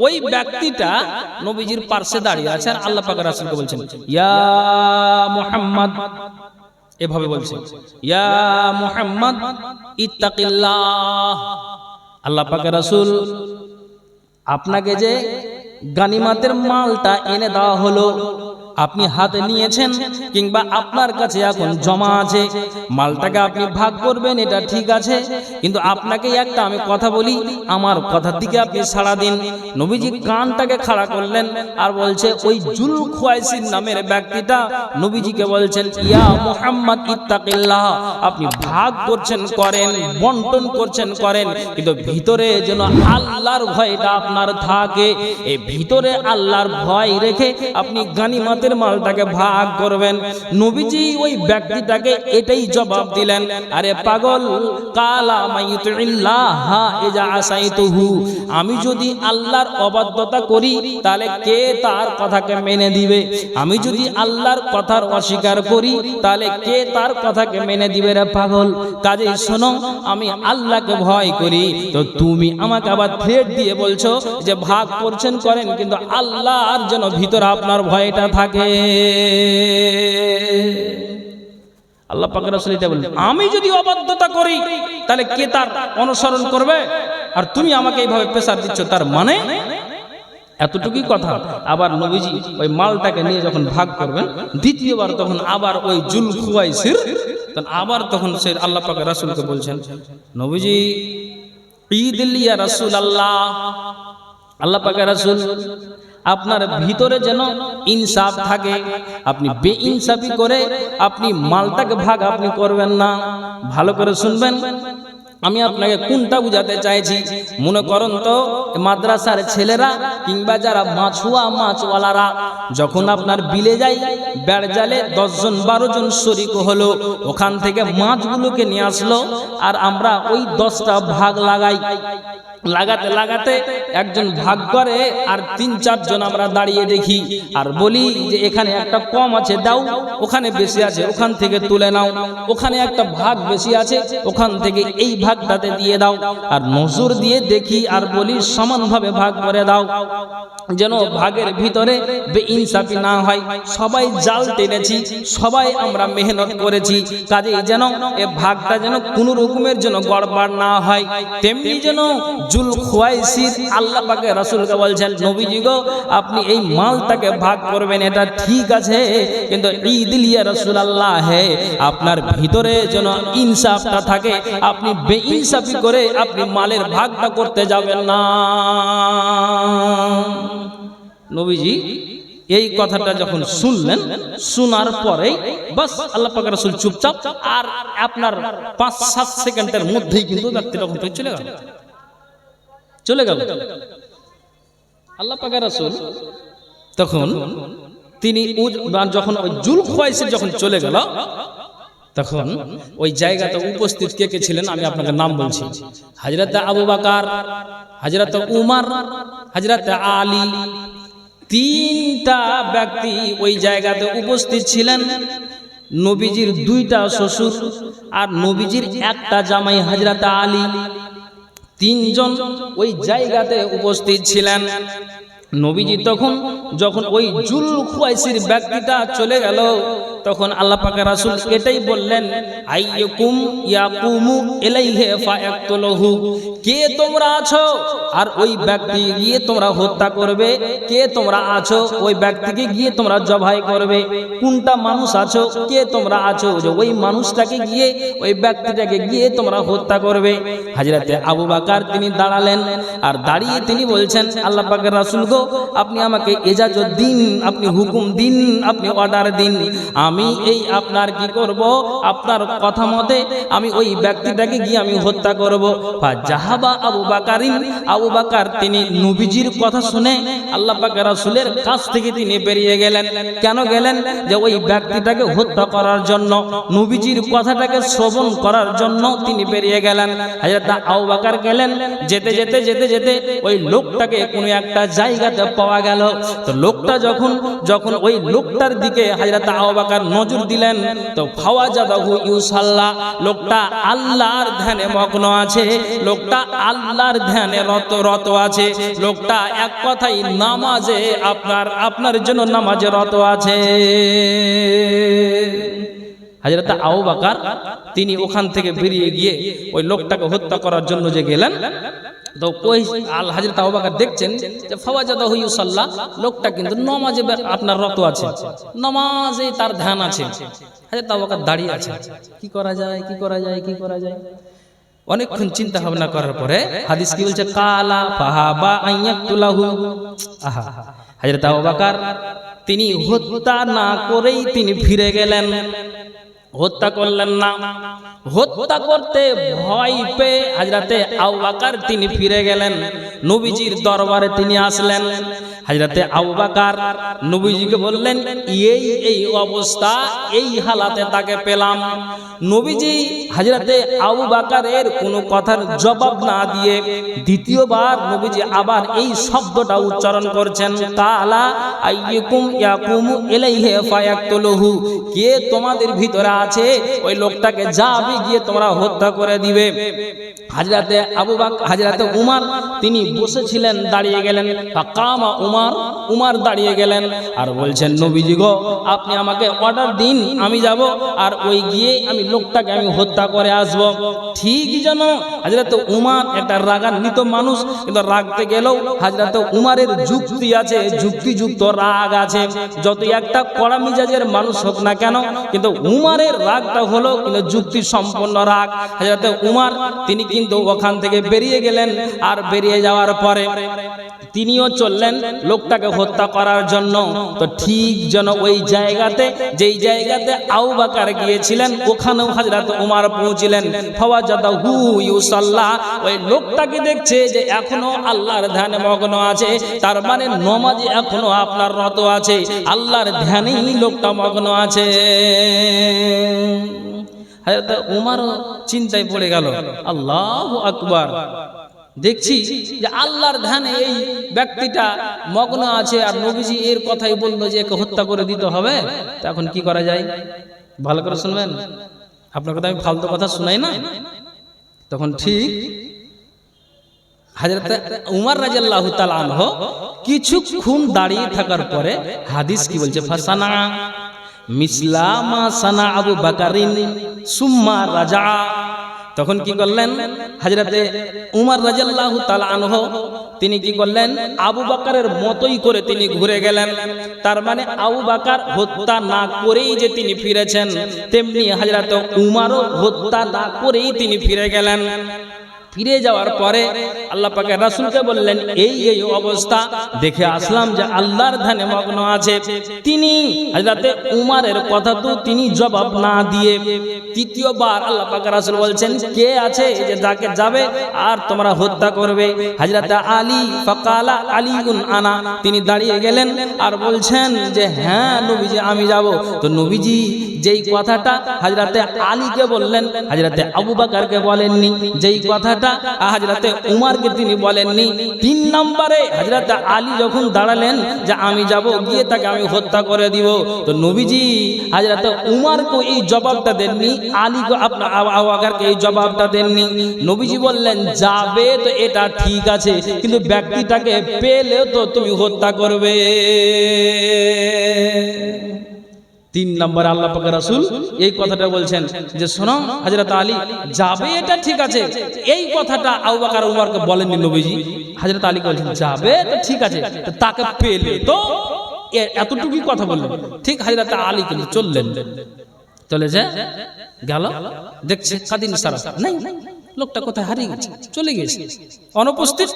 ওই ব্যক্তিটা নবীজির পার্শ্বে দাঁড়িয়ে আছে আর আল্লাহ পাক রাসূলকে বলছেন ইয়া মুহাম্মদ, এভাবে বলছেন ইয়া মুহাম্মদ ইত্তাকিল্লাহ। আল্লাহ পাক রাসূল আপনাকে যে গানিমাতের মালটা এনে দেওয়া হলো, আপনি হাতে নিয়েছেন কিংবা আপনার কাছে এখন জমা আছে, মালটাকে আপনি ভাগ করবেন, এটা ঠিক আছে, কিন্তু আপনাকে একটা আমি কথা বলি, আমার কথার দিকে আপনি সাড়া দিন। নবীজি কানটাকে খাড়া করলেন আর বলছে ওই জুল খুয়াইসির নামের ব্যক্তিটা নবীজিকে বলছেন ইয়া মুহাম্মদ ইত্তাকিল্লাহ, আপনি ভাগ করছেন করেন, বন্টন করছেন করেন, কিন্তু ভিতরে যেন আল্লাহর ভয়টা আপনার থাকে। এই ভিতরে আল্লাহর ভয় রেখে আপনি গানিমাত মালটাকে ভাগ করবেন। নবীজি ওই ব্যক্তিটাকে এটাই জবাব দিলেন, আরে পাগল, কালা মাইয়ুতিল্লাহ ইজা আসাইতুহু, আমি যদি আল্লাহর অবাধ্যতা করি তাহলে কে তার কথাকে মেনে দিবে? আমি যদি আল্লাহর কথার অস্বীকার করি তাহলে কে তার কথাকে মেনে দিবে? রে পাগল, কাজেই শোনো, আমি আল্লাহকে ভয় করি, তো তুমি আমাকে আবার থ্রেট দিয়ে বলছো যে ভাগ করছেন করেন, কিন্তু আল্লাহর যেন ভিতরে আপনার ভয়টা থাকে। আল্লাহ পাক রাসূল এটা বলেন, আমি যদি অবাধ্যতা করি তাহলে কে তার অনুসরণ করবে? আর তুমি আমাকে এইভাবে প্রেসার দিচ্ছ, তার মানে এতটুকুই কথা। আবার নবীজি ওই মালটাকে নিয়ে যখন ভাগ করবেন দ্বিতীয়বার, তখন আবার ওই জুল খুয়াইসির আবার তখন সে আল্লাহ পাক রাসূলকে বলছেন, নবীজি ঈদিল ইয়া রাসূলুল্লাহ, আল্লাহ পাক রাসূল আপনার ভিতরে যেন ইনসাফ থাকে, আপনি বেইনসাফি করে আপনি মালটাকে ভাগ আপনি করবেন না। ভালো করে শুনবেন, আমি আপনাকে কোনটা বুঝাতে চাইছি। মনে করুন তো মাদ্রাসার ছেলেরা কিংবা যারা মাছুয়া মাছওয়ালারা যখন আপনার বিলে যায়, বেড় জালে 10 জন 12 জন শরিক হলো, ওখান থেকে মাছগুলোকে নিয়ে আসলো, আর আমরা ওই 10টা ভাগ লাগাই। লাগাতে লাগাতে একজন ভাগ করে আর 3-4 জন আমরা দাঁড়িয়ে দেখি আর বলি যে এখানে একটা কম আছে দাও, ওখানে বেশি আছে ওখান থেকে তুলে নাও, ওখানে একটা ভাগ বেশি আছে ওখান থেকে এই ভাগটাতে দিয়ে দাও, আর নজর দিয়ে দেখি আর বলি সমানভাবে ভাগ করে দাও, যেন ভাগের ভিতরে বেইনসাফি না হয়। সবাই জাল টেনেছি, সবাই আমরা মেহনত করেছি, কাজেই যেন এ ভাগটা যেন কোনো রকমের যেন গড়বড় না হয়। তেমনি যেন জুল খুয়াইসির আল্লাহ পাকে রাসূলকে বলছেন, নবীজি গো আপনি এই মালটাকে ভাগ করবেন, এটা ঠিক আছে, কিন্তু ঈদিল ইয়া রাসূলুল্লাহ হে, আপনার ভিতরে যেন ইনসাফটা থাকে, আপনি বেইনসাফি করে আপনি মালের ভাগটা করতে যাবেন না। নবীজি এই কথাটা যখন শুনলেন, শোনার পরে বাস আল্লাহ পাক রাসূল চুপচাপ, আর আপনার 5-7 সেকেন্ডের মধ্যেই কিন্তু ব্যক্তিটা ওখান থেকে চলে গেল। আল্লাহ পাক রাসূল তখন তিনি যখন ওই জুল খুয়াইসির যখন চলে গেল, তখন ওই জায়গাতে উপস্থিত কে কে ছিলেন আমি আপনাকে নাম বলছি। হযরত আবু বকর, হযরত উমর, হযরত আলী, 3টা ব্যক্তি ওই জায়গাতে উপস্থিত ছিলেন। নবীজির 2টা শ্বশুর আর নবীজির একটা জামাই হযরত আলী, 3 জন ওই জায়গাতে উপস্থিত ছিলেন। নবীজি তখন যখন ওই জুল খুয়াইসির ব্যক্তিটা চলে গেল, তখন আল্লাহ পাক রাসূল এটাই বললেন, আইয়ুকুম ইয়াকুমু ইলাইহি ফায়াকতুলহু, কে তোমরা আছো আর ওই ব্যক্তি গিয়ে তোমরা হত্যা করবে? কে তোমরা আছো ওই ব্যক্তিকে গিয়ে তোমরা জবাই করবে? কোনটা মানুষ আছো? কে তোমরা আছো যে ওই মানুষটাকে গিয়ে ওই ব্যক্তিটাকে গিয়ে তোমরা হত্যা করবে? হযরতে আবু বকর তিনি দাঁড়ালেন, আর দাঁড়িয়ে তিনি বলছেন, আল্লাহ পাকের রাসূল গো আপনি আমাকে ইজাজত দিন, আপনি হুকুম দিন, আপনি অর্ডার দিন, আমি এই আপনার কি করব, আপনার কথা মতে আমি ওই ব্যক্তিটাকে গিয়ে আমি হত্যা করব। ফাজাহাবা আবু বকরিন, আবু বকর তিনি নবীজির কথা শুনে আল্লাহ পাকের রাসূলের কাছ থেকে তিনি বেরিয়ে গেলেন। কেন গেলেন? যে ওই ব্যক্তিটাকে হত্যা করার জন্য, নবীজির কথাটাকে শ্রবণ করার জন্য তিনি বেরিয়ে গেলেন। হযরত আবু বকর গেলেন, যেতে যেতে যেতে যেতে ওই লোকটাকে কোনো একটা জায়গাতে পাওয়া গেল। তো লোকটা যখন ওই লোকটার দিকে হযরত আবু বকর নজর দিলেন তো ফাওয়াজাদাহু ইউসাল্লা, লোকটা আল্লাহর ধ্যানে মগ্ন আছে, লোকটা আল্লাহর ধ্যানে রত আছে, লোকটা এক কথাই নামাজে আপনার জন্য নামাজে রত আছে। হযরত আবু বকর তিনি ওখান থেকে বেরিয়ে গিয়ে ওই লোকটাকে হত্যা করার জন্য যে গেলেন, তো ওই হযরত আবু বকর দেখছেন যে ফাওয়াজাদাহু ইউসাল্লা, লোকটা কিন্তু নামাজে আপনার রত আছে, নামাজে তার ধ্যান আছে। হযরত আবু বকর দাঁড়িয়ে আছে, কি করা যায় কি করা যায় কি করা যায়। অনেকক্ষণ চিন্তা ভাবনা করার পরে হাদিস কি বলছে, কালা ফাহাবা আইয়াকতুলাহু। আহা, হযরত আবু বকর তিনি হত্যা না করেই তিনি ফিরে গেলেন, হত্যা করলেন না। হত্যা করতে ভয় পেয়ে হযরতে আবু বকর তিনি ফিরে গেলেন, নবীজির দরবারে তিনি আসলেন। হযরতে আবু বকর নবীজিকে বললেন, এই অবস্থা, এই হালাতে তাকে পেলাম। নবীজি হযরতে আবু বকরের কোনো কথার জবাব না দিয়ে দ্বিতীয়বার নবীজি আবার এই শব্দটা উচ্চারণ করছেন, কালা আইয়ুকুম ইয়াকুমু ইলাইহি ফায়াকতুলুহু, কে তোমাদের ভিতরে আছে ওই লোকটাকে যাবে গিয়ে তোমরা হত্যা করে দিবে। হযরতে আবু বকর হযরতে উমর তিনি বসেছিলেন, দাঁড়িয়ে গেলেন। ফাকামা উমর দাঁড়িয়ে গেলেন আর বলছেন, নবীজি গো, আপনি আমাকে অর্ডার দিন, আমি যাব আর ওই গিয়ে আমি লোকটাকে আমি হত্যা করে আসব। ঠিক যেন হযরতে উমর একটা রাগান্বিত মানুষ, কিন্তু রাগতে গেলেও হযরতে উমরের যুক্তি আছে, যুক্তিযুক্ত রাগ আছে। যতই একটা কড়া মিজাজের মানুষ হোক না কেন, কিন্তু উমরের রাগটা হলো কিন্তু যুক্তি সম্পন্ন রাগ। হযরতে উমর তিনি কিন্তু ওখান থেকে বেরিয়ে গেলেন, আর বেরিয়ে যাওয়ার পরে তিনিও চললেন লোকটাকে হত্যা করার জন্য। তো ঠিক যেন ওই জায়গাতে, যেই জায়গাতে আবু বকর গিয়েছিলেন, ওখানেও হযরত উমর পৌঁছিলেন। ফাওয়াজাদাহু ইউসাল্লা, ওই লোকটাকে দেখছে যে এখনো আল্লাহর ধ্যানে মগ্ন আছে, তার মানে নামাজে এখনো আপনার রত আছে, আল্লাহর ধ্যানেই লোকটা মগ্ন আছে। হযরত উমর চিন্তায় পড়ে গেল, আল্লাহু আকবার, দেখছি যে আল্লাহর ধ্যানে এই ব্যক্তিটা মগ্ন আছে, আর নবীজি এর কথাই বললো যে একে হত্যা করে দিতে হবে। তো এখন কি করা যায়, ভালো করে শুনবেন, আপনার কথা আমি ফালতু কথা শুনাই না। তখন ঠিক হযরত উমর রাদিয়াল্লাহু তাআলা আনহু কিছুক্ষণ দাঁড়িয়ে থাকার পরে হাদিস কি বলছে, ফাসানা মিসলামা সানা আবু বকরিন সুম্মা রাজা। তখন কি করলেন হযরতে উমর রাদিয়াল্লাহু তাআলা আনহু, তিনি কি করলেন, আবু বকরের মতোই করে তিনি ঘুরে গেলেন। তার মানে আবু বকর হত্যা না করেই যে তিনি ফিরেছেন, তেমনি হযরতে উমরও হত্যা না করেই তিনি ফিরে গেলেন। ফিরে যাওয়ার পরে আল্লাহ পাকের রাসূলকে বললেন, এই অবস্থা দেখে আসলাম যে আল্লাহর ধ্যানে মগ্ন আছে। তিনি হযরতে উমরের কথা তো তিনি জবাব না দিয়ে তৃতীয়বার আল্লাহ পাকের রাসূল বলছেন, কে আছে যে যাকে যাবে আর তোমরা হত্যা করবে। হযরতে আলী, ফাকালা আলীউন আনা, তিনি দাঁড়িয়ে গেলেন আর বলছেন যে হ্যাঁ নবীজি আমি যাব। তো নবীজি যেই কথাটা হযরতে আলীকে বললেন, হযরতে আবু বকরকে বলেননি। যেই কথাটা হযরতে উমরকে তিনি বলেননি। 3 নম্বরে হযরতে আলী যখন দাঁড়ালেন যে আমি যাব, গিয়ে তাকে আমি হত্যা করে দিব, তো নবীজি হযরতে উমরকে এই জবাবটা দেননি, আলীকে আপনার আবু বকরকে এই জবাবটা দেননি। নবীজি বললেন, যাবে তো এটা ঠিক আছে, কিন্তু ব্যক্তিটাকে পেলেও তো তুমি হত্যা করবে। 3 নম্বরে আল্লাহ পাকের রাসূল এই কথাটা বলছেন যে শোনো হযরত আলী, যাবে এটা ঠিক আছে, এই কথাটা আবু বকর উমরকে বলেননি নবীজি। হযরত আলী বলছেন যাবে তো ঠিক আছে, তো তাকে পেলে তো, এতটুকুই কথা বললেন। ঠিক হযরত আলী কিন্তু চললেন, চলে যে গেল, দেখছে কাদিন সারা নাই, লোকটা কোথায় হারিয়ে গেছে, চলে গেছে, অনুপস্থিত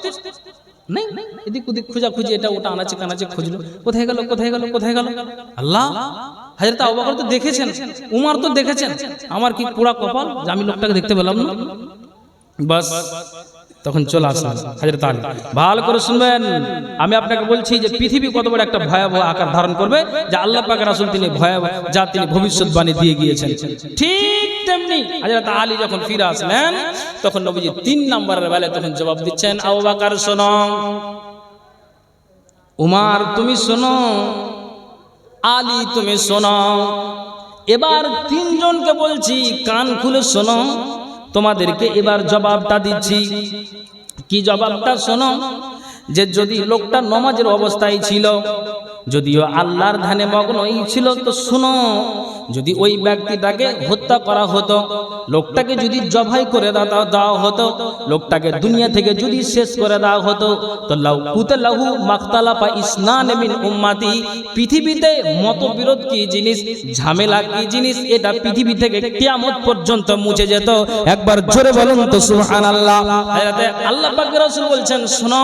নেই। এদিক ওদিক খোঁজাখুঁজি, এটা ওটা আনাচে কানাচে খুঁজলো, কোথায় গেল কোথায় গেল কোথায় গেল। আল্লাহ, হযরত আবু বকর তো দেখেছেন, উমর তো দেখেছেন, আমার কি পুরা কপাল যে আমি লোকটাকে দেখতে পেলাম না। বাস তখন চলে আসলাম হযরত আলী। ভালো করে শুনবেন, আমি আপনাকে বলছি যে পৃথিবী কত বড় একটা ভয়াবহ আকার ধারণ করবে, যে আল্লাহ পাকের রাসূল তিনি ভয়াবহ, যা তিনি ভবিষ্যৎবাণী দিয়ে গিয়েছেন। ঠিক তেমনি হযরত আলী যখন ফিরে আসলেন, তখন নবীজি 3 নম্বরের বেলায় তখন জবাব দিচ্ছেন, আবু বকর শোনো, উমর তুমি শোনো, আলী তুমি শোনো, এবার তিনজনকে বলছি কান খুলে শোনো, তোমাদেরকে এবার জবাবটা দিচ্ছি। কি জবাবটা শোনো, যে যদি লোকটা নামাজের অবস্থায় ছিল, যদিও আল্লাহর ধ্যানে মগ্নই ছিল, তো শুনো, যদি ওই ব্যক্তিটাকে হত্যা করা হতো, লোকটাকে যদি জবাই করে দেওয়া হতো, লোকটাকে দুনিয়া থেকে যদি শেষ করে দেওয়া হতো, তো লাউ কুতলাহু মাখতালাফা ইসনান মিন উম্মতি, পৃথিবীতে মতবিরোধ কি জিনিস, ঝামেলা কি জিনিস, এটা পৃথিবী থেকে কিয়ামত পর্যন্ত মুছে যেত। একবার জোরে বলুন তো সুবহানাল্লাহ। আল্লাহ পাক রাসূল বলছেন, শোনো,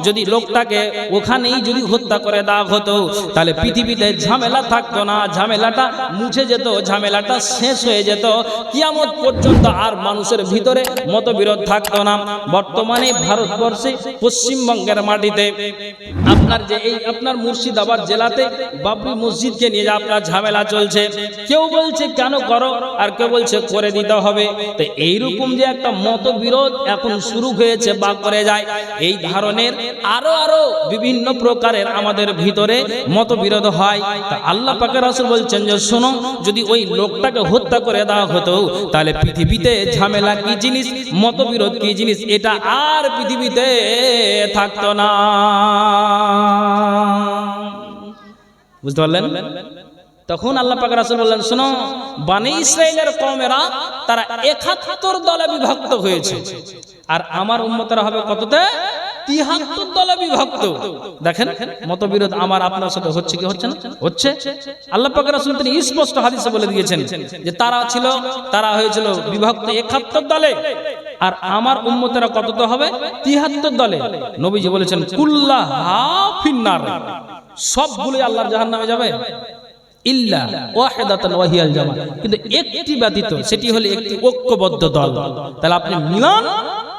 যদি লোকটাকে ওখানেই যদি হত্যা করে দেওয়া হতো, তাহলে পৃথিবীতে ঝামেলা থাকতো না, ঝামেলাটা মুছে যেত, ঝামেলাটা শেষ হয়ে যেত, কিয়ামত পর্যন্ত আর মানুষের ভিতরে মতবিরোধ থাকতো না। বর্তমানে ভারতবর্ষে পশ্চিমবঙ্গের মাটিতে আপনার যে এই আপনার মুর্শিদাবাদ জেলাতে বাবরি মসজিদকে নিয়ে আপনার ঝামেলা চলছে, কেউ বলছে কেন করো, আর কেউ বলছে করে দিতে হবে। তো এইরকম যে একটা মতবিরোধ এখন শুরু হয়েছে বা করে যায়, এই ধরনের আরো বিভিন্ন প্রকারের আমাদের ভিতরে মতবিরোধ হয়। তা আল্লাহ পাকের রাসূল বলছেন যে শোনো, যদি ওই লোকটাকে হত্যা করে দেওয়া হতো, তাহলে পৃথিবীতে ঝামেলা কি জিনিস, মতবিরোধ কি জিনিস, এটা আর পৃথিবীতে থাকতো না। বুঝতে পারলেন? তখন আল্লাহ পাক রাসূল বললেন, শোনো, বনি ইসরাইলের কওমেরা তারা ৭১ দলে বিভক্ত হয়েছে, আর আমার উম্মতেরা হবে কততে? ৭৩ দলে বিভক্ত। দেখেন মতবিরোধ আমার আপনার সাথে হচ্ছে কি হচ্ছে না? হচ্ছে। আল্লাহ পাক রাসূল তিনি স্পষ্ট হাদিসে বলে দিয়েছেন যে তারা হয়েছিল বিভক্ত ৭১ দলে, আর আমার উম্মতেরা কততে হবে? ৭৩ দলে। নবীজি বলেছেন কুল্লাহা ফিন্নার, সবগুলোই আল্লাহর জাহান্নামে যাবে, ইল্লা ওয়াহিদাতান ওয়াহিয়াল জামাত, কিন্তু একটি ব্যতীত, সেটি হলো একটি ঐক্যবদ্ধ দল। তাহলে আপনি মিলান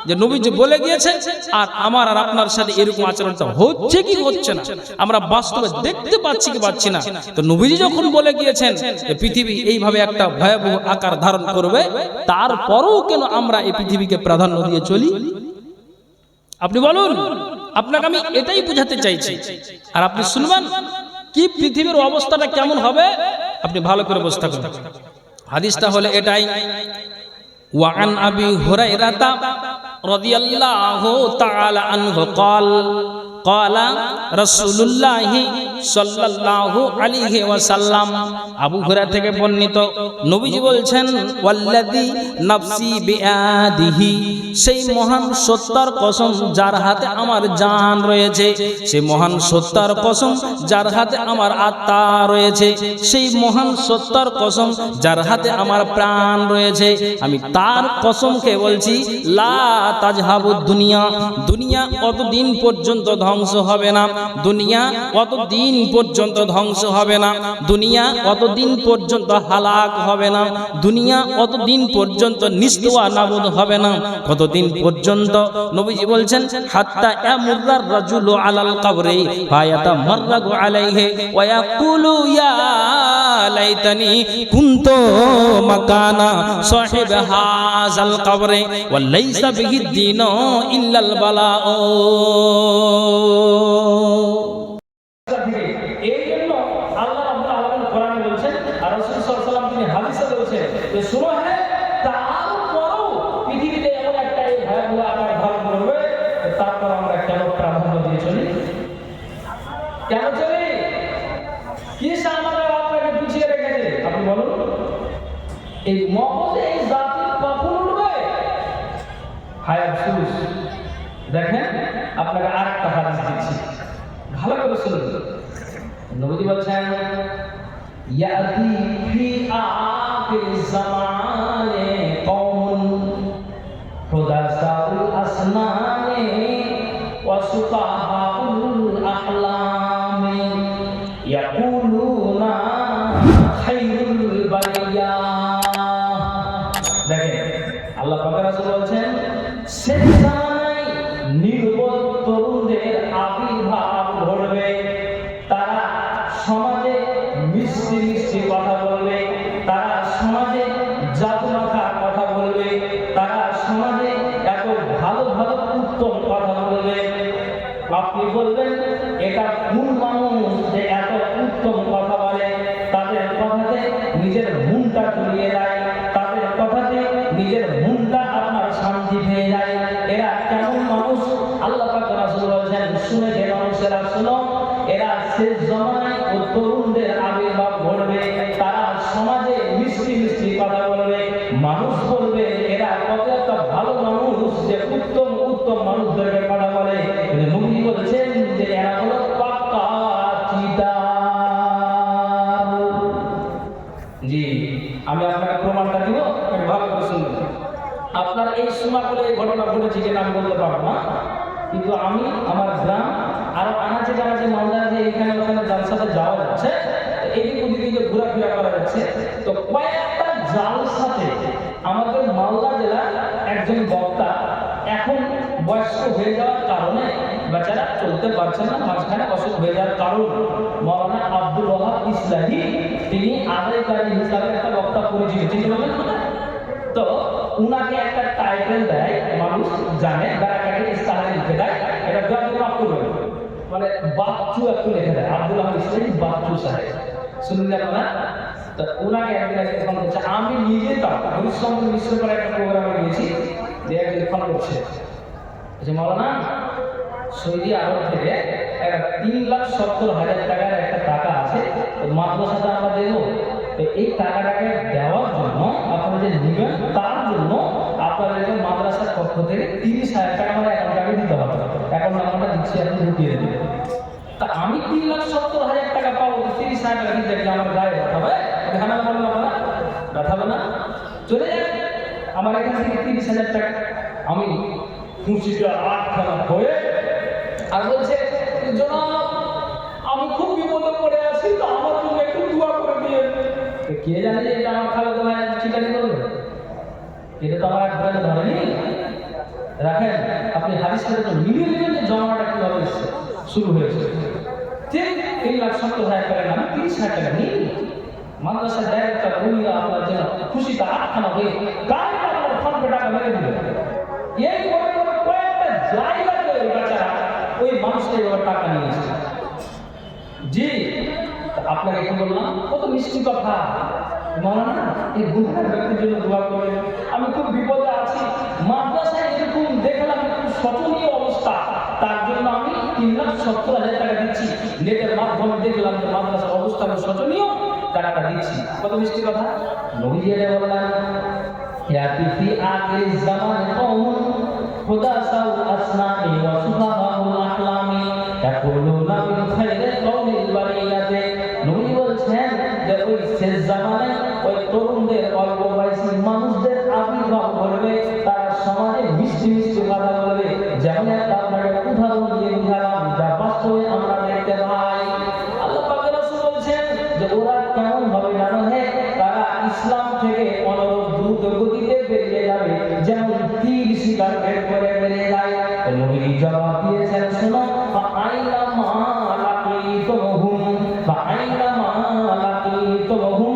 যে নবীজি বলে গিয়েছেন আর আমার আর আপনার সাথে এরকম আচরণটা হচ্ছে কি হচ্ছে না, আমরা বাস্তবে দেখতে পাচ্ছি কি পাচ্ছি না। তো নবীজি যখন বলে গিয়েছেন যে পৃথিবী এইভাবে একটা ভয়াবহ আকার ধারণ করবে, তারপরেও কেন আমরা এই পৃথিবীকে প্রাধান্য দিয়ে চলি? আপনি বলুন, আপনাকে আমি এটাই বোঝাতে চাইছি, আর আপনি শুনবেন কি পৃথিবীর অবস্থাটা কেমন হবে, আপনি ভালো করে বুঝতে পারবেন। হাদিসটা হলো এটাই, ওয়ান আবি হুরায়রা রাদিয়াল্লাহু তাআলা আনহু قال رسول الله সাল্লাল্লাহু আলাইহি ওয়াসাল্লাম, আবু হুরায়রা থেকে বর্ণিত, নবীজি বলছেন, ওয়াল্লাযী নাফসি বিয়াদিহি, সেই মহান সত্তার কসম যার হাতে আমার জান রয়েছে, সেই মহান সত্তার কসম যার হাতে আমার আত্মা রয়েছে, সেই মহান সত্তার কসম যার হাতে আমার প্রাণ রয়েছে, আমি তার কসমকে বলছি, লা তাজহাবুদ দুনিয়া, দুনিয়া অতদিন পর্যন্ত ধ্বংস হবে না, দুনিয়া অতদিন পর্যন্ত ধ্বংস হবে না, দুনিয়া অতদিন পর্যন্ত হালাক হবে না, দুনিয়া অতদিন পর্যন্ত নিস্তুয়া নাবুদ হবে না। কতদিন পর্যন্ত? নবীজি বলছেন, হাত্তা ইয়ামুররার রাজুলু আলাল কবরি ফায়াতামাররাগু আলাইহি ওয়া ইয়াকুলু ইয়া লাইতানি কুনতু মাকানা সাহিব হাযাল কবরি ওয়া লাইসা বিহি দ্বীনু ইল্লাল বালাউ। এই জন্য আল্লাহ রাব্বুল আলামিন কোরআনে বলছেন, আর রাসূল সাল্লাল্লাহু আলাইহি ওয়াসাল্লাম তিনি হাদিসে বলছেন যে শুনো, হ্যাঁ, তারপরও পৃথিবীতে এমন একটা ভয়াবহ আকার ধারণ করবে, তারপর আমরা কেন প্রাধান্য দিয়ে চলি? কেন চলি? কি আমাদের আপনাকে পিছিয়ে রেখেছে? আপনি বলুন, এই মগজে এই জাতি কখন উঠবে? হায় আফসোস। দেখেন আপনাকে আরেকটা হাদিস দিচ্ছি, ভালো করে শুনুন। নবী বলছেন, ইয়াতি ফি আখিরিজ জামানে কওমুন হুদাসাউল আসনানে ওয়া সুফাহাউল আহলামি ইয়াকুলুনা খায়রুল বারিয়া। দেখেন আল্লাহ পাক রাসূল বলছেন, সেই জামানায় নির্বোধ তরুণদের আবির্ভাব ঘটবে, তারা সমাজে মিষ্টি মিষ্টি কথা বলবে, তারা সমাজে জাদুমাখা কথা বলবে, তারা সমাজে এত ভালো ভালো উত্তম কথা বলবে। আপনি বলবেন এটা কোন মানুষ যে এত উত্তম কথা বলে? তাদের কথাতে নিজের এরা শেষ জমানায় ও তরুণদের আবির্ভাব ঘটবে, তারা সমাজে মিষ্টি মিষ্টি কথা বলবে, মানুষ বলবে এরা কত একটা ভালো মানুষ যে উত্তম উত্তম মানুষদেরকে কথা বলে। নবী বলছেন যে এরা হলো পাক্কা চিটার। জি, আমি আপনাকে প্রমাণটা দিব, ভালো করে শুনবেন। আপনার এই সুমাকুলে এই ঘটনা ঘটেছে কিনা আমি বলতে পারবো না, কিন্তু আমি আমার গ্রাম আরো আনাচে জানাচে মালদা যে এখানে ওখানে যার সাথে যাওয়া যাচ্ছে, এদিক ওদিকে যে ঘোরাফেরা করা যাচ্ছে, তো কয়েকটা জাল সাথে আমাদের মালদা জেলার একজন বক্তা এখন বয়স্ক হয়ে যাওয়ার কারণে বেচারা চলতে পারছেন না, মাঝখানে অসুখ হয়ে যাওয়ার কারণ মৌলানা আব্দুল ওয়াহাব ইসলাহি, তিনি আদায়কারী হিসাবে একটা বক্তা পরিচিত, চিনতে পারলেন না? তো উনাকে একটা টাইটেল দেয়, মানুষ জানে, ব্যারাকাটে ইস্তাহারে লিখে দেয়, এটা ব্যাপক মাপ করবে, মানে বাচ্চু একটু লিখে দেয়, আব্দুল ওয়াহাব ইসলাহি বাচ্চু সাহেব, শুনুন আপনারা। তো উনাকে একদিন ফোন করছে, আমি নিজে তাও হরিশ্চন্দ্র মিশ্র করে একটা প্রোগ্রামে গিয়েছি, যে একদিন ফোন করছে যে মৌলানা সৌদি আরব থেকে একটা 3,70,000 টাকার একটা টাকা আছে, মাদ্রাসাতে আমরা দেবো, এই টাকাটাকে দেওয়ার জন্য আপনারা যে নেবেন তার জন্য আপনাদেরকে মাদ্রাসার পক্ষ থেকে 30,000 টাকা আমার অ্যাকাউন্টে দিতে হবে, অ্যাকাউন্ট নাম্বারটা দিচ্ছি, আপনি ঢুকিয়ে দেবেন। তা আমি 3,70,000 টাকা পাবো, 30,000 টাকা দিতে গেলে আমার গায়ে ব্যথা হবে, ঝামেলা করবো না, ব্যথা হবে না, চলে যাক আমার এখান থেকে 30,000 টাকা। আমি খুশিটা আটখানা হয়ে আর বলছে, জনাব আমি খুব বিপদে পড়ে আছি, তো আমার জন্য একটু দোয়া করে দিয়ে। কে জানে যে এটা আমার খালাতো ভাই চিকারি করবে, এটা তো আমার এক ধরনের ধরেনি। রাখেন আপনি হাদিস সাথে তো মিলিয়ে নেবেন যে জমাটা কিভাবে এসছে, শুরু হয়েছে। ঠিক 3,70,000 টাকা নামে 30,000 টাকা নিয়ে মাদ্রাসার ডাইরেক্টর বলিয়া আপনার জন্য খুশিতে আটখানা হয়ে গাড়িটা আপনার ফোনপে টাকা মেরে দিল। এই করে কয়েকটা জায়গাতে ওই বেচারা ওই মানুষটা এবার টাকা নিয়েছে। জি, আপনাকে কি বললাম, কত মিষ্টি কথা। মৌলানা এই গুণার ব্যক্তির জন্য দোয়া করে, আমি খুব বিপদে আছি, মাদ্রাসায় এরকম দেখলাম খুব শোচনীয় অবস্থা, তার জন্য আমি 3,70,000 টাকা দিচ্ছি, নেটের মাধ্যমে দেখলাম যে মাদ্রাসার অবস্থা শোচনীয়, টাকাটা দিচ্ছি। কত মিষ্টি কথা। নবীজি বললেন, ইয়াতি ফি আখির জামান কওমুন হুদাসাউ আসনানি ওয়া সুফাহাউল আহলামি ইয়াকুলুনা মিন খাইরি কওলিল বারিয়াতি। নবী বলছেন যে ওই শেষ জামানে ওই তরুণদের, অল্প বয়সী মানুষদের আবির্ভাব ঘটবে, তারা সমাজে মিষ্টি মিষ্টি কথা বলবে। যেমন একটা আপনাকে উদাহরণ দিয়ে বুঝালাম, যা বাস্তবে আমরা দেখতে পাই। আল্লাহ পাকের রাসূল বলছেন যে ওরা কেমন হবে জানো, তারা ইসলাম থেকে অনুরূপ দ্রুত গতিতে বেরিয়ে যাবে, যেমন তীর শিকার বের করে বেরিয়ে যায়। নবী জবাব দিয়েছেন, শোনো, আইনা মা লাকিতুহুম আইনা মা লাকিতুহুম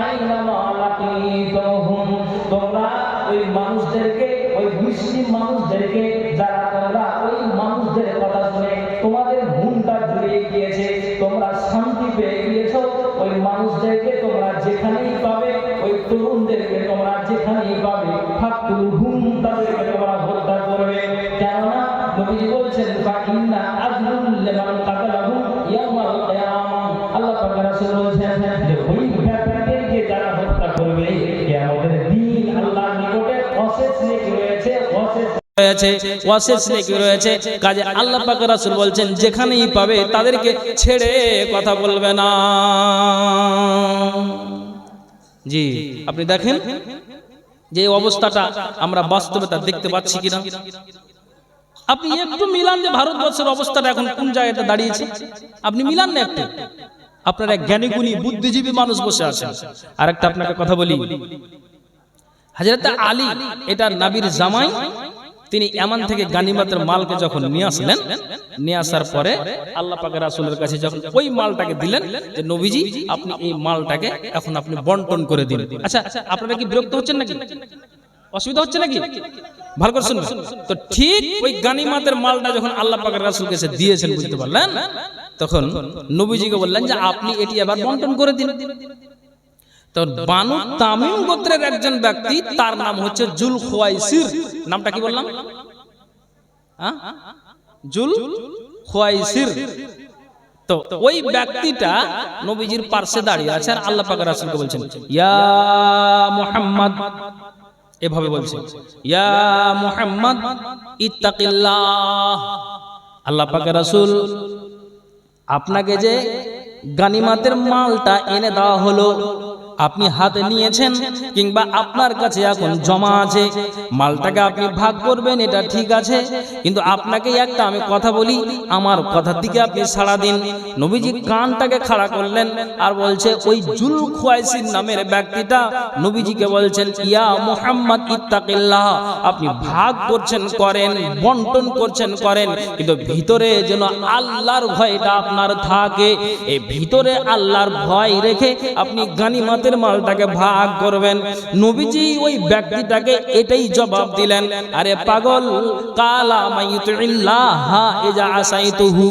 আইনা মা লাকিতুহুম। তোমরা ওই মানুষদেরকে, ওই মুসলিম মানুষদেরকে, যারা তোমরা ওই মানুষদের কথা শুনে তোমাদের মনটা জুড়িয়ে গিয়েছে, তোমরা শান্তি পেয়ে গিয়েছো, ওই মানুষদেরকে তোমরা যেখানেই পাবে, ওই তরুণদেরকে তোমরা যেখানেই পাবে, ফাকতুলহুম, তাদেরকে তোমরা হত্যা করবে। কেননা নবীজি বলছেন, ফাইন্না আজলুল লিমান কাতালাহুম ইয়াউমাল কিয়ামাহ। আল্লাহ পাক রাসূল বলছেন যে ওই ব্যক্তিদেরকে যারা হত্যা করবে, কিয়ামতের দিন আল্লাহর নিকটে অশেষ নেকি রয়েছে, অশেষ নেকি রয়েছে। কাজে আল্লাহ পাক রাসূল বলছেন, যেখানেই পাবে তাদেরকে ছেড়ে কথা বলবে না। জি, আপনি দেখেন যে অবস্থাটা আমরা বাস্তবতা দেখতে পাচ্ছি কিনা। আপনি একটু মিলান যে ভারতবর্ষের অবস্থাটা এখন কোন জায়গাতে দাঁড়িয়েছে, আপনি মিলান না একটু। আপনার এক জ্ঞানীগুণী বুদ্ধিজীবী মানুষ বসে আছেন। আর একটা আপনাকে কথা বলি, হযরত আলী, এটা নবীর জামাই, তিনি ইয়ামান থেকে গানিমতের মালকে যখন নিয়ে আসলেন, নিয়ে আসার পরে আল্লাহ পাকের রাসূলের কাছে যখন ওই মালটাকে দিলেন, যে নবীজি আপনি এই মালটাকে এখন আপনি বন্টন করে দিন। আচ্ছা, আপনারা কি বিরক্ত হচ্ছেন নাকি, অসুবিধা হচ্ছে নাকি? ভালো করে শুনুন তো। ঠিক ওই গানিমতের মালটা যখন আল্লাহ পাকের রাসূল কাছে দিয়েছেন, বুঝতে পারলেন, তখন নবীজিকে বললেন যে আপনি এটি আবার বন্টন করে দিন। তো বানু তামিম গোত্রের একজন ব্যক্তি, তার নাম হচ্ছে জুল খুয়াইসির। নামটা কি বললাম? জুল খুয়াইসির। তো ওই ব্যক্তিটা নবীজির পার্শ্বে দাঁড়িয়ে আছে আর আল্লাহ পাক রাসূলকে বলছেন ইয়া মুহাম্মদ, এভাবে বলছেন ইয়া মুহাম্মদ ইত্তাকিল্লাহ। আল্লাহ পাক রাসূল আপনাকে যে গানিমাতের মালটা এনে দেওয়া হলো, আপনি হাতে নিয়েছেন কিংবা আপনার কাছে এখন জমা আছে, মালটাকে আপনি ভাগ করবেন, এটা ঠিক আছে, কিন্তু আপনাকে একটা আমি কথা বলি, আমার কথার দিকে আপনি সাড়া দিন। নবীজি কানটাকে খাড়া করলেন আর বলছে ওই জুল খুয়াইসির নামের ব্যক্তিটা নবীজিকে বলছেন ইয়া মুহাম্মদ ইত্তাকিল্লাহ, আপনি ভাগ করছেন করেন, বন্টন করছেন করেন, কিন্তু ভিতরে যেন আল্লাহর ভয়টা আপনার থাকে। এই ভিতরে আল্লাহর ভয় রেখে আপনি গানিমাত মালটাকে ভাগ করবেন। নবীজি ওই ব্যক্তিটাকে এটাই জবাব দিলেন, আরে পাগল, কালা মাইয়ুতিল্লাহ ইজা আসাইতুহু,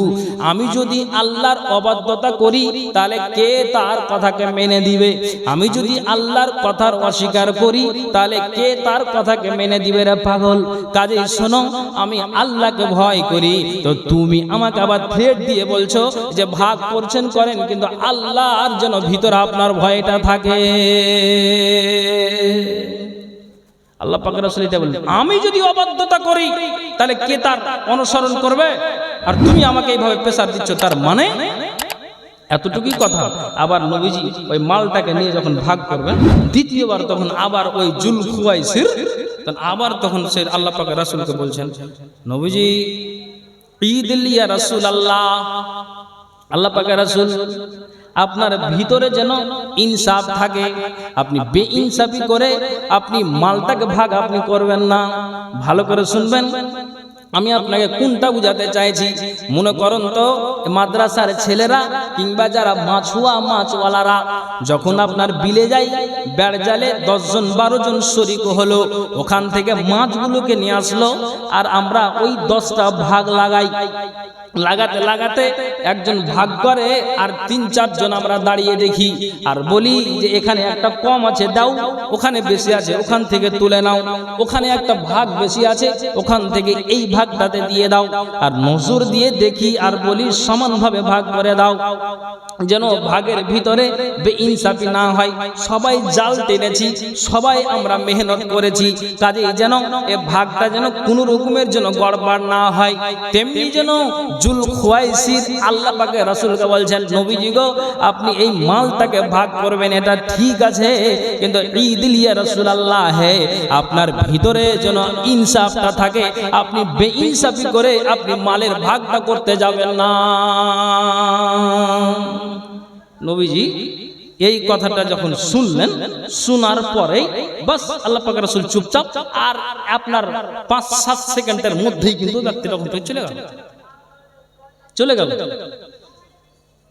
আমি যদি আল্লাহর অবাধ্যতা করি তাহলে কে তার কথাকে মেনে দিবে? আমি যদি আল্লাহর কথার অস্বীকার করি তাহলে কে তার কথাকে মেনে দিবে? রে পাগল, কাজেই শোনো, আমি আল্লাহকে ভয় করি, তো তুমি আমাকে আবার থ্রেট দিয়ে বলছো যে ভাগ করছেন করেন, কিন্তু আল্লাহর যেন ভিতরে আপনার ভয়টা থাকে। আল্লাহ পাক রাসূল এটা বলেন, আমি যদি অবাধ্যতা করি তাহলে কে তার অনুসরণ করবে? আর তুমি আমাকে এইভাবে প্রেসার দিচ্ছ, তার মানে এতটুকুই কথা। আবার নবীজি ওই মালটাকে নিয়ে যখন ভাগ করবেন দ্বিতীয়বার, তখন আবার ওই জুল খুয়াইসির আবার তখন সে আল্লাহ পাক রাসূলকে বলছেন নবীজি ঈদিল ইয়া রাসূলুল্লাহ, আল্লাহ পাক রাসূল আপনার ভিতরে যেন ইনসাফ থাকে, আপনি বেইনসাফি করে আপনি মালটাকে ভাগ আপনি করবেন না। ভালো করে শুনবেন, আমি আপনাকে কোনটা বুঝাতে চাইছি। মনে করুন তো মাদ্রাসার ছেলেরা কিংবা যারা মাছুয়া মাছওয়ালারা যখন আপনার বিলে যায়, বেড় জালে 10 জন 12 জন শরিক হলো, ওখান থেকে মাছগুলোকে নিয়ে আসলো, আর আমরা ওই 10টা ভাগ লাগাই। লাগাতে লাগাতে একজন ভাগ করে আর 3-4 জন আমরা দাঁড়িয়ে দেখি আর বলি যে এখানে একটা কম আছে দাও, ওখানে বেশি আছে ওখান থেকে তুলে নাও, ওখানে একটা ভাগ বেশি আছে ওখান থেকে এই ভাগটাতে দিয়ে দাও, আর নজর দিয়ে দেখি আর বলি সমানভাবে ভাগ করে দাও, যেন ভাগের ভিতরে বেইনসাফি না হয়। সবাই জাল টেনেছি, সবাই আমরা মেহনত করেছি, কাজেই যেন এ ভাগটা যেন কোনো রকমের যেন গড়বড় না হয়। তেমনি যেন জুল খুয়াইসির আল্লাহ পাকে রাসূলকে বলছেন নবীজি গো, আপনি এই মালটাকে ভাগ করবেন, এটা ঠিক আছে, কিন্তু ঈদিল ইয়া রাসূলুল্লাহ হে, আপনার ভিতরে যেন ইনসাফটা থাকে, আপনি বেইনসাফি করে আপনি মালের ভাগটা করতে যাবেন না। নবীজি এই কথাটা যখন শুনলেন, শোনার পরে বাস আল্লাহ পাক রাসূল চুপচাপ, আর আপনার 5-7 সেকেন্ডের মধ্যেই কিন্তু ব্যক্তি তখন চলে গেল।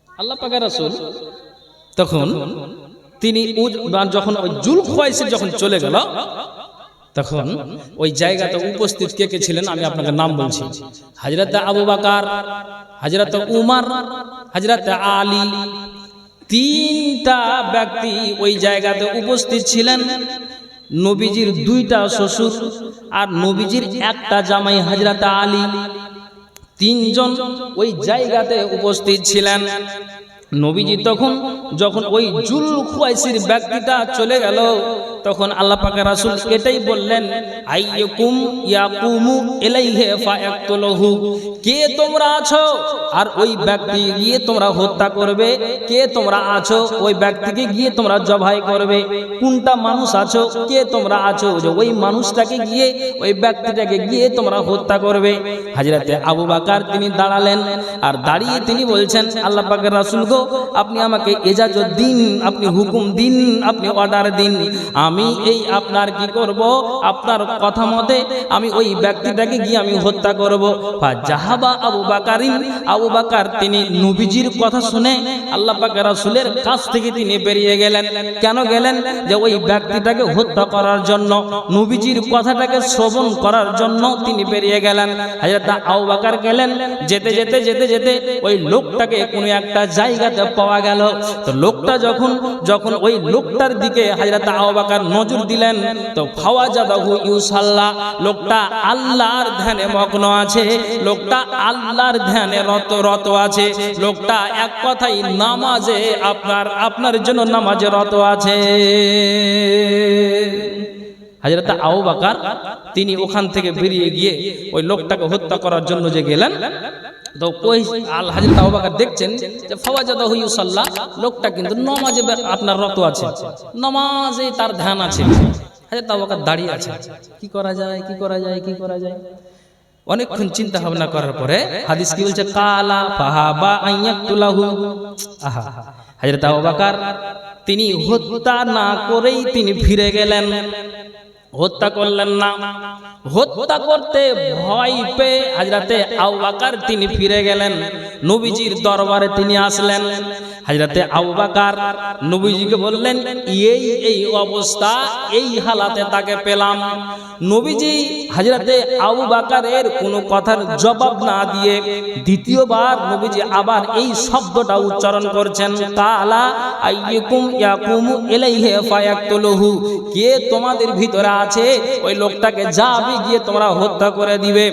আল্লাহ পাক রাসূল তখন তিনি যখন ওই জুল খুয়াইসির যখন চলে গেল, তখন ওই জায়গাতে উপস্থিত কে কে ছিলেন আমি আপনাকে নাম বলছি। হযরত আবু বকর, হযরত উমর, হযরত আলী, 3টা ব্যক্তি ওই জায়গাতে উপস্থিত ছিলেন। নবীজির 2টা শ্বশুর আর নবীজির একটা জামাই হযরত আলী, 3 জন ওই জায়গাতে উপস্থিত ছিলেন। নবীজি তখন যখন ওই জুল খুয়াইসির ব্যক্তিটা চলে গেল, তখন আল্লাহ পাক রাসূল এটাই বললেন, আইয়ুকুম ইয়াকুমু ইলাইহি ফায়াকতুলহু, কে তোমরা আছো আর ওই ব্যক্তি গিয়ে তোমরা হত্যা করবে? কে তোমরা আছো ওই ব্যক্তিকে গিয়ে তোমরা জবাই করবে? কোনটা মানুষ আছো? কে তোমরা আছো যে ওই মানুষটাকে গিয়ে ওই ব্যক্তিটাকে গিয়ে তোমরা হত্যা করবে? হযরতে আবু বকর তিনি দাঁড়ালেন, আর দাঁড়িয়ে তিনি বলছেন আল্লাহ পাকের রাসূল গো, আপনি আমাকে ইজাজত দিন, আপনি হুকুম দিন, আপনি অর্ডার দিন, আমি এই আপনার কি করব, আপনার কথা মতে আমি ওই ব্যক্তিটাকে গিয়ে আমি হত্যা করব। ফাজাহাবা আবু বকরিন, আবু বকর তিনি নবীজির কথা শুনে আল্লাহ পাকের রাসূলের কাছ থেকে তিনি বেরিয়ে গেলেন। কেন গেলেন? যে ওই ব্যক্তিটাকে হত্যা করার জন্য, নবীজির কথাটাকে শ্রবণ করার জন্য তিনি বেরিয়ে গেলেন। হযরত আবু বকর গেলেন, যেতে যেতে যেতে যেতে ওই লোকটাকে কোনো একটা জায়গাতে পাওয়া গেল। তো লোকটা যখন ওই লোকটার দিকে হযরত আবু বকর নজর দিলেন তো ফাওয়াজাদাহু ইউসাল্লা, লোকটা আল্লাহর ধ্যানে মগ্ন আছে, লোকটা আল্লাহর ধ্যানে রত আছে, লোকটা এক কথাই নামাজে আপনার জন্য নামাজে রত আছে। হযরত আবু বকর তিনি ওখান থেকে বেরিয়ে গিয়ে ওই লোকটাকে হত্যা করার জন্য যে গেলেন, তো ওই হযরত আবু বকর দেখছেন যে ফাওয়াজাদাহু ইউসাল্লা, লোকটা কিন্তু নামাজে আপনার রত আছে, নামাজে তার ধ্যান আছে। হযরত আবু বকর দাঁড়িয়ে আছে, কি করা যায় কি করা যায় কি করা যায়। অনেকক্ষণ চিন্তা ভাবনা করার পরে হাদিস কি বলছে, কালা ফাহাবা আইয়াকতুলাহু। আহা, হযরত আবু বকর তিনি হত্যা না করেই তিনি ফিরে গেলেন, হত্যা করলেন না। হত্যা করতে ভয় পেয়ে হযরতে আবু বকর তিনি ফিরে গেলেন, নবীজির দরবারে তিনি আসলেন। হযরতে আবু বকর নবীজিকে বললেন, এই অবস্থা, এই হালাতে তাকে পেলাম। নবীজি হযরতে আবু বকরের কোনো কথার জবাব না দিয়ে দ্বিতীয়বার নবীজি আবার এই শব্দটা উচ্চারণ করছেন, কালা আইয়ুকুম ইয়াকুমু ইলাইহি ফায়াকতুলুহু, কে তোমাদের ভিতরে আছে ওই লোকটাকে যাবে গিয়ে তোমরা হত্যা করে দিবে।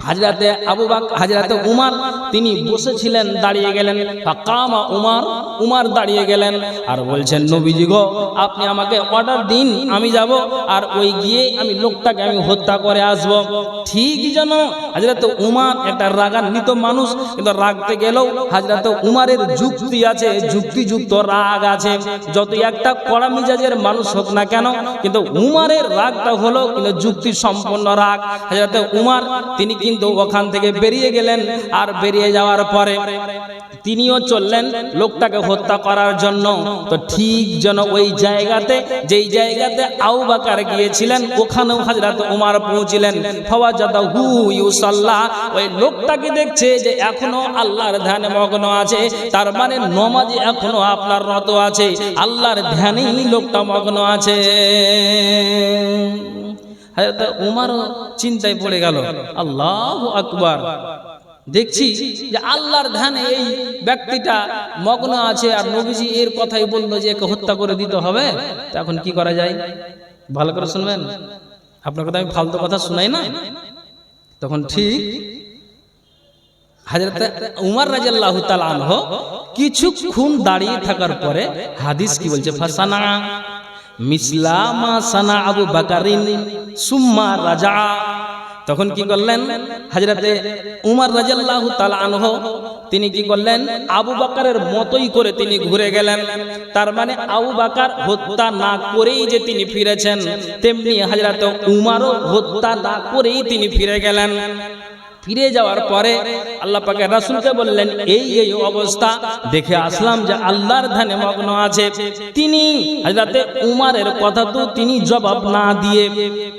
হযরতে আবু বকর হযরতে উমর তিনি বসেছিলেন, দাঁড়িয়ে গেলেন। ফাকামা উমর দাঁড়িয়ে গেলেন আর বলছেন, নবীজি গো, আপনি আমাকে অর্ডার দিন, আমি যাব আর ওই গিয়ে আমি লোকটাকে আমি হত্যা করে আসব। ঠিক যেন হযরতে উমর একটা রাগান্বিত মানুষ, কিন্তু রাগতে গেলেও হযরতে উমরের যুক্তি আছে, যুক্তিযুক্ত রাগ আছে। যতই একটা কড়া মিজাজের মানুষ হোক না কেন, কিন্তু উমরের রাগটা হলো কিন্তু যুক্তি সম্পন্ন রাগ। হযরতে উমর তিনি কিন্তু ওখান থেকে বেরিয়ে গেলেন, আর বেরিয়ে যাওয়ার পরে তিনিও চললেন লোকটাকে হত্যা করার জন্য। তো ঠিক যেন ওই জায়গাতে, যেই জায়গাতে আবু বকর গিয়েছিলেন, ওখানেও হযরত উমর পৌঁছিলেন। ফাওয়াজাদাহু ইউসাল্লা, ওই লোকটাকে দেখছে যে এখনো আল্লাহর ধ্যানে মগ্ন আছে, তার মানে নামাজে এখনো আপনার রত আছে, আল্লাহর ধ্যানেই লোকটা মগ্ন আছে। হযরত উমর চিন্তায় পড়ে গেল, আল্লাহু আকবার, দেখছি যে আল্লাহর ধ্যানে এই ব্যক্তিটা মগ্ন আছে, আর নবীজি এর কথাই বললো যে একে হত্যা করে দিতে হবে। তো এখন কি করা যায়, ভালো করে শুনবেন, আপনার কথা আমি ফালতু কথা শুনাই না। তখন ঠিক হযরত উমর রাদিয়াল্লাহু তাআলা আনহু কিছুক্ষণ দাঁড়িয়ে থাকার পরে হাদিস কি বলছে, ফাসানা মিসলামা সানা আবু বকরিন সুম্মা রাজা। তখন কি করলেন হযরতে উমর রাদিয়াল্লাহু তাআলা আনহু, তিনি কি করলেন, আবু বকরের মতোই করে তিনি ঘুরে গেলেন। তার মানে আবু বকর হত্যা না করেই যে তিনি ফিরেছেন, তেমনি হযরতে উমরও হত্যা না করেই তিনি ফিরে গেলেন। ফিরে যাওয়ার পরে আল্লাহ পাকের রাসূলকে বললেন, এই অবস্থা দেখে আসলাম যে আল্লাহর ধ্যানে মগ্ন আছে। তিনি হযরতে উমরের কথা তো তিনি জবাব না দিয়ে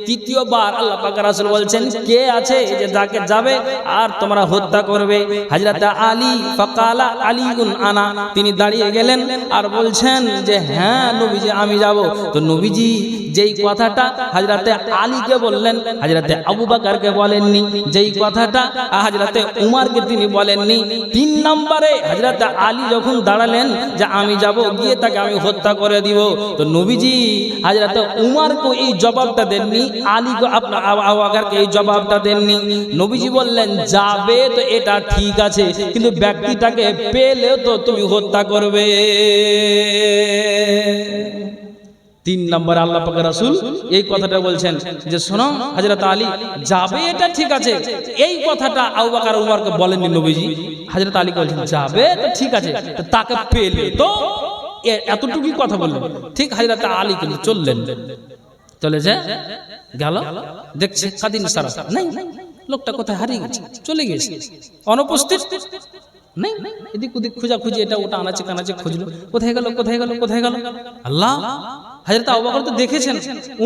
তৃতীয়বার আল্লাহ পাকের রাসূল বলছেন, কে আছে যে যাকে যাবে আর তোমরা হত্যা করবে। হযরতে আলী, ফাকালা আলীউন আনা, তিনি দাঁড়িয়ে গেলেন আর বলছেন যে হ্যাঁ নবীজি আমি যাব। তো নবীজি যেই কথাটা হযরতে আলীকে বললেন, হযরতে আবু বকরকে বলেননি। যেই কথাটা হযরতে উমরকে তিনি বলেননি। 3 নম্বরে হযরতে আলী যখন দাঁড়ালেন যে আমি যাব, গিয়ে তাকে আমি হত্যা করে দিব, তো নবীজি হযরতে উমরকে এই জবাবটা দেননি, আলীকে আপনার আবু বকরকে এই জবাবটা দেননি। নবীজি বললেন, যাবে তো এটা ঠিক আছে, কিন্তু ব্যক্তিটাকে পেলে তো তুমি হত্যা করবে। 3 নম্বরে আল্লাহ পাকের রাসূল এই কথাটা বলছেন যে শোনো হযরত আলী, যাবে এটা ঠিক আছে, এই কথাটা আবু বকর উমরকে বলেননি নবীজি। হযরত আলী বলছেন যাবে তো ঠিক আছে, তো তাকে পেলে তো, এতটুকুই কথা বললেন। ঠিক হযরত আলী কিন্তু চললেন, চলে যে গেল, দেখছে কাদিন সারা নাই, লোকটা কোথায় হারিয়ে গেছে, চলে গেছে, অনুপস্থিত নেই। এদিক ওদিক খোঁজাখুঁজি, এটা ওটা আনাচে কানাচে খুঁজলো, কোথায় গেল কোথায় গেল কোথায় গেল। আল্লাহ, হযরত আবু বকর তো দেখেছেন,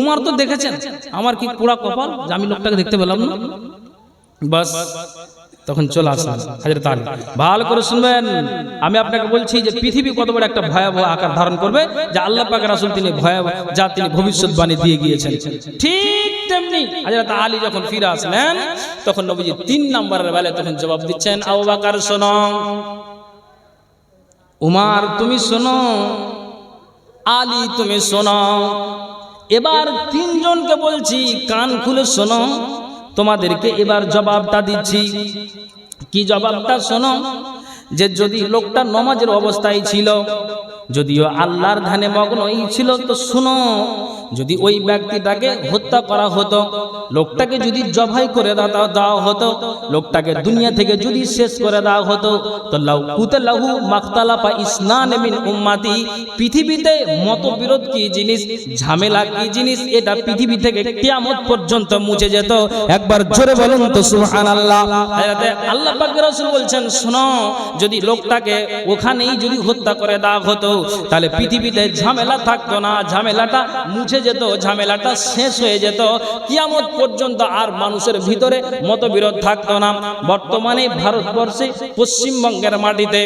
উমর তো দেখেছেন, আমার কি পুরা কপাল যে আমি লোকটাকে দেখতে পেলাম না। বাস তখন চলে আসলেন হযরত আলী। ভালো করে শুনবেন, আমি আপনাকে বলছি যে পৃথিবী কত বড় একটা ভয়াবহ আকার ধারণ করবে, যে আল্লাহ পাকের রাসূল তিনি ভয়াবহ, যা তিনি ভবিষ্যৎবাণী দিয়ে গিয়েছেন। ঠিক তেমনি হযরত আলী যখন ফিরে আসলেন, তখন নবীজি 3 নম্বরের বেলায় তখন জবাব দিচ্ছেন, আবু বকর শোনো, উমর তুমি শোনো, আলী তুমি শোনো। এবার তিনজনকে বলছি কান খুলে শোনো, তোমাদেরকে এবার জবাবটা দিচ্ছি। কি জবাবটা শোনো, যে যদি লোকটা নমাজের অবস্থায় ছিল, যদিও আল্লাহর ধ্যানে মগ্নই ছিল, তো শুনো, যদি ওই ব্যক্তিটাকে হত্যা করা হতো, লোকটাকে যদি জবাই করে দেওয়া হতো, লোকটাকে দুনিয়া থেকে যদি শেষ করে দেওয়া হতো, তো লাহু মাখতালাফা ইসনান মিন উম্মতি, পৃথিবীতে মতবিরোধ কি জিনিস, ঝামেলা কি জিনিস, এটা পৃথিবী থেকে কিয়ামত পর্যন্ত মুছে যেত। একবার জোরে বলুন তো সুবহানাল্লাহ। আল্লাহ পাক রাসূল বলছেন, শোনো, যদি লোকটাকে ওখানেই যদি হত্যা করে দেওয়া হতো, তাহলে পৃথিবীতে ঝামেলা থাকতো না, ঝামেলাটা মুছে যেত, ঝামেলাটা শেষ হয়ে যেত, কিয়ামত পর্যন্ত আর মানুষের ভিতরে মতবিরোধ থাকতো না। বর্তমানে ভারতবর্ষে পশ্চিমবঙ্গের মাটিতে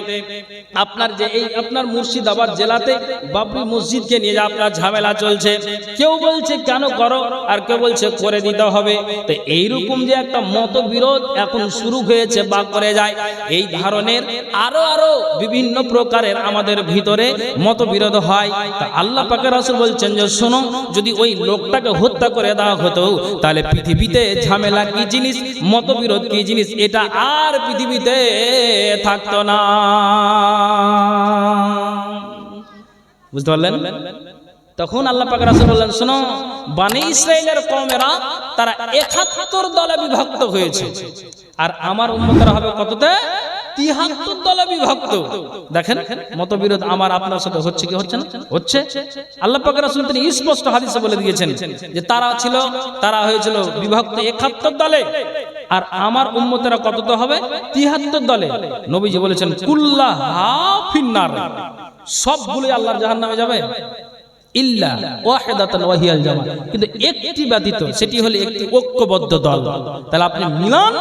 আপনার যে এই আপনার মুর্শিদাবাদ জেলাতে বাবরি মসজিদকে নিয়ে আপনার ঝামেলা চলছে, কেউ বলছে কেন করো, আর কেউ বলছে করে দিতে হবে। তো এইরকম যে একটা মতবিরোধ এখন শুরু হয়েছে বা করে যায়, এই ধরনের আরো বিভিন্ন প্রকারের আমাদের ভিতরে মতবিরোধ হয়। তা আল্লাহ পাকের রাসূল বলছেন যে শোনো, যদি ওই লোকটাকে হত্যা করে দেওয়া হতো, তাহলে পৃথিবীতে ঝামেলা কি জিনিস, মতবিরোধ কি জিনিস, এটা আর পৃথিবীতে থাকতো না। বুঝতে পারলেন? তখন আল্লাহ পাক রাসূল বললেন, শোনো, বনি ইসরাইলের কওমেরা তারা ৭১ দলে বিভক্ত হয়েছে, আর আমার উম্মতরা হবে কততে? ৭৩ দলে বিভক্ত। দেখেন মতবিরোধ আমার আপনার সাথে হচ্ছে কি হচ্ছে না? হচ্ছে। আল্লাহ পাক রাসূল তিনি স্পষ্ট হাদিসে বলে দিয়েছেন যে তারা হয়েছিল বিভক্ত ৭১ দলে, আর আমার উম্মতেরা কততে হবে? ৭৩ দলে। নবীজি বলেছেন কুল্লাহা ফিন্নার, সবগুলোই আল্লাহর জাহান্নামে যাবে, ইল্লা ওয়াহিদাতান ওয়াহিয়াল জামাত, কিন্তু একটি ব্যতীত, সেটি হলো একটি ঐক্যবদ্ধ দল। তাহলে আপনি মিলান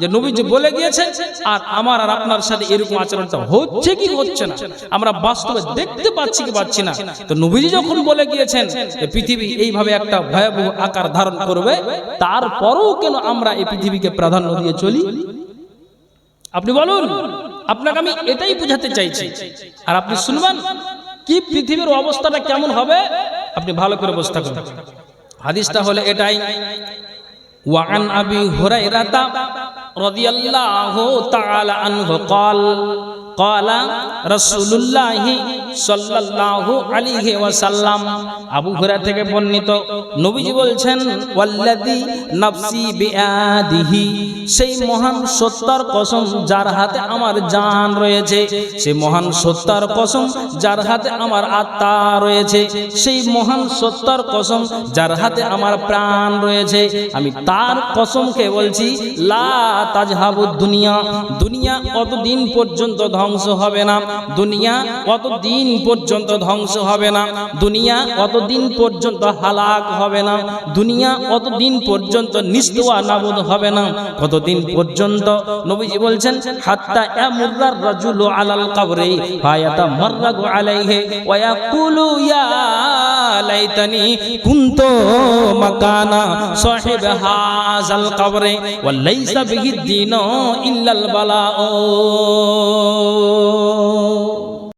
যে নবীজি বলে গিয়েছেন আর আমার আর আপনার সাথে এরকম আচরণটা হচ্ছে কি হচ্ছে না, আমরা বাস্তবে দেখতে পাচ্ছি কি পাচ্ছি না। তো নবীজি যখন বলে গিয়েছেন যে পৃথিবী এইভাবে একটা ভয়াবহ আকার ধারণ করবে, তারপরেও কেন আমরা এই পৃথিবীকে প্রাধান্য দিয়ে চলি? আপনি বলুন, আপনাকে আমি এটাই বোঝাতে চাইছি, আর আপনি শুনবেন কি পৃথিবীর অবস্থাটা কেমন হবে, আপনি ভালো করে বুঝতে পারবেন। হাদিসটা হলো এটাই, ওয়ান আবি হুরায়রা রাদিয়াল্লাহু তাআলা আনহু قال رسول الله সাল্লাল্লাহু আলাইহি ওয়াসাল্লাম, আবু হুরায়রা থেকে বর্ণিত, নবীজি বলছেন, ওয়াল্লাযী নাফসি বিয়াদিহি, সেই মহান সত্তার কসম যার হাতে আমার জান রয়েছে, সেই মহান সত্তার কসম যার হাতে আমার আত্মা রয়েছে, সেই মহান সত্তার কসম যার হাতে আমার প্রাণ রয়েছে, আমি তার কসমকে বলছি, লা তাজহাবুদ দুনিয়া, দুনিয়া অতদিন পর্যন্ত ধ্বংস হবে না, দুনিয়া অতদিন পর্যন্ত ধ্বংস হবে না, দুনিয়া অতদিন পর্যন্ত হালাক হবে না, দুনিয়া অতদিন পর্যন্ত নিস্তুয়া নাবুদ হবে না। কতদিন পর্যন্ত? নবীজি বলছেন, হাত্তা ইয়ামুররার রাজুলু আলাল কবরি ফায়াতামাররাগু আলাইহি ওয়া ইয়াকুলু ইয়া লাইতানি কুনতু মাকানা সাহিব হাযাল কবরি ওয়া লাইসা বিহি দ্বীনু ইল্লাল বালাউ।